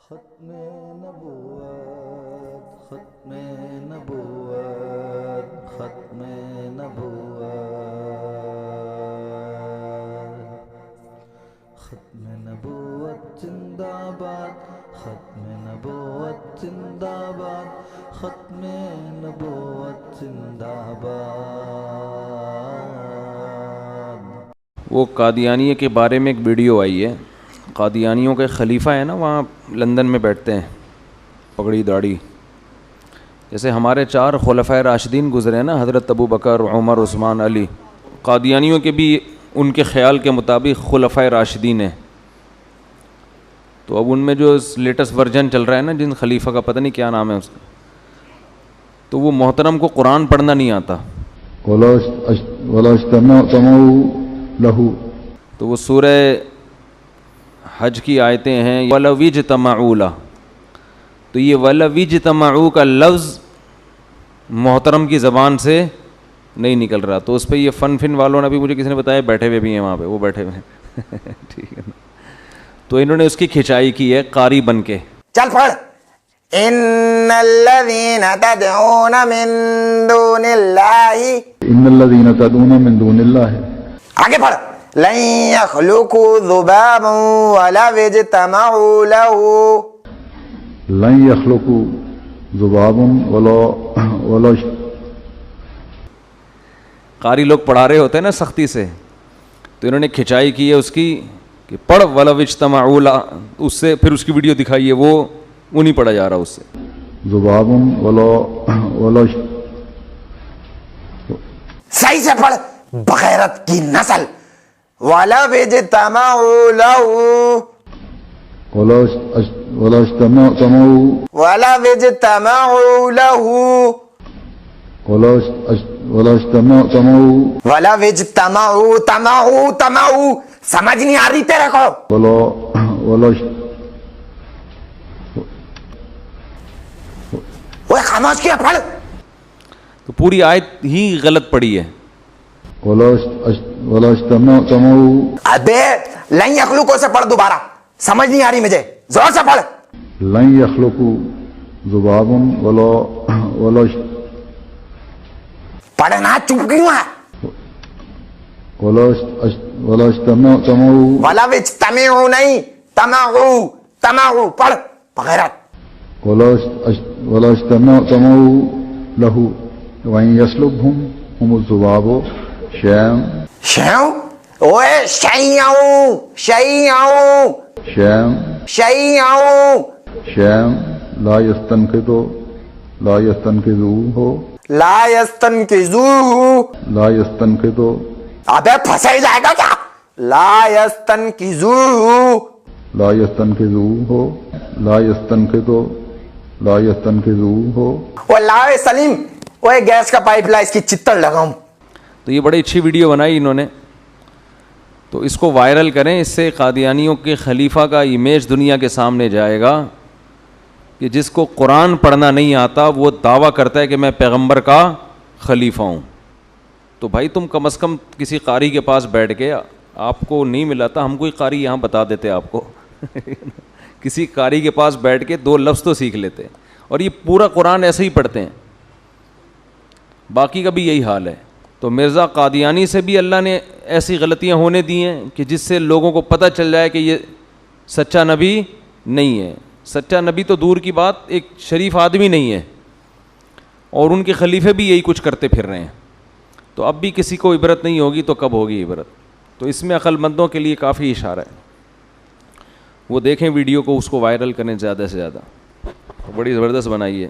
ختم نبوت ختم نبوت ختم نبوت ختم نبوت زندہ باد ختم نبوت زندہ باد ختم نبوت زندہ باد۔ وہ قادیانیہ کے بارے میں ایک ویڈیو آئی ہے۔ قادیانیوں کے خلیفہ ہیں نا، وہاں لندن میں بیٹھتے ہیں، پگڑی داڑھی، جیسے ہمارے 4 خلفائے راشدین گزرے ہیں نا، حضرت ابو بکر، عمر، عثمان، علی۔ قادیانیوں کے بھی ان کے خیال کے مطابق خلفائے راشدین ہیں۔ تو اب ان میں جو لیٹسٹ ورژن چل رہا ہے نا، جن خلیفہ کا پتہ نہیں کیا نام ہے اس کا، تو وہ محترم کو قرآن پڑھنا نہیں آتا، تو وہ سورہ حج کی آیتیں ہیں، وَلَوِ اجْتَمَعُوا لَهُ، تو یہ وَلَوِ اجْتَمَعُوا کا لفظ محترم کی زبان سے نہیں نکل رہا۔ تو اس پہ یہ فن والوں نے بھی، مجھے کسی نے بتایا بیٹھے ہوئے بھی ہیں وہاں پہ، وہ بیٹھے ہوئے ہیں ٹھیک ہے نا، تو انہوں نے اس کی کھچائی کی ہے قاری بن کے۔ چل پڑھ، ان الذین تدعون من دون اللہ، ان الذین تدعون من دون اللہ، آگے پڑھ، لن یخلقوا ذبابا ولو اجتمعوا له، لن یخلقوا ذبابا ولو قاری لوگ پڑھا رہے ہوتے ہیں نا سختی سے، تو انہوں نے کھچائی کی ہے اس کی کہ پڑھ وَلَوِ اجْتَمَعُوا لَهُ، اس سے پھر اس کی ویڈیو دکھائیے، وہ نہیں پڑھا جا رہا اس سے۔ ذباب ولو صحیح سے پڑھ، بغیرت کی نسل، وَلَوْ اجْتَمَعُوا لَهُ، ولو اجتمعوا وَلَوْ اجْتَمَعُوا لَهُ، ولو اجتمعوا تمعوا، سمجھ نہیں آ رہی تیرے کو؟ وہ خاموش کیا، پڑھ۔ تو پوری آیت ہی غلط پڑھی ہے۔ ولو اجتمعوا، ابے لن یخلقوا سے پڑھ دوبارہ، سمجھ نہیں آ رہی مجھے، زور سے پڑھ۔ لن یخلقوا ذبابا ولو پڑھنا چپ کیوں ہے؟ ولو اجتمعوا، وَلَوْ اجْتَمِعُوا نہیں، تمعوا، پڑھ بغیرت۔ ولو اجتمعوا له وإن يسلبهم الذباب شيئا اوے شيئا لا يستنقذوه ابے پھنسے جائے گا کیا؟ لا يستنقذوه وہ لا سلیم، وہ گیس کا پائپ لا، اس کی چتر لگاؤں۔ تو یہ بڑی اچھی ویڈیو بنائی انہوں نے، تو اس کو وائرل کریں، اس سے قادیانیوں کے خلیفہ کا امیج دنیا کے سامنے جائے گا کہ جس کو قرآن پڑھنا نہیں آتا وہ دعویٰ کرتا ہے کہ میں پیغمبر کا خلیفہ ہوں۔ تو بھائی تم کم از کم کسی قاری کے پاس بیٹھ کے، آپ کو نہیں ملا تھا، ہم کوئی قاری یہاں بتا دیتے آپ کو کسی قاری کے پاس بیٹھ کے 2 لفظ تو سیکھ لیتے، اور یہ پورا قرآن ایسے ہی پڑھتے ہیں، باقی کا بھی یہی حال ہے۔ تو مرزا قادیانی سے بھی اللہ نے ایسی غلطیاں ہونے دی ہیں کہ جس سے لوگوں کو پتہ چل جائے کہ یہ سچا نبی نہیں ہے۔ سچا نبی تو دور کی بات، ایک شریف آدمی نہیں ہے، اور ان کے خلیفے بھی یہی کچھ کرتے پھر رہے ہیں۔ تو اب بھی کسی کو عبرت نہیں ہوگی تو کب ہوگی عبرت؟ تو اس میں عقل مندوں کے لیے کافی اشارہ ہے، وہ دیکھیں ویڈیو کو، اس کو وائرل کریں زیادہ سے زیادہ، بڑی زبردست بنائی ہے۔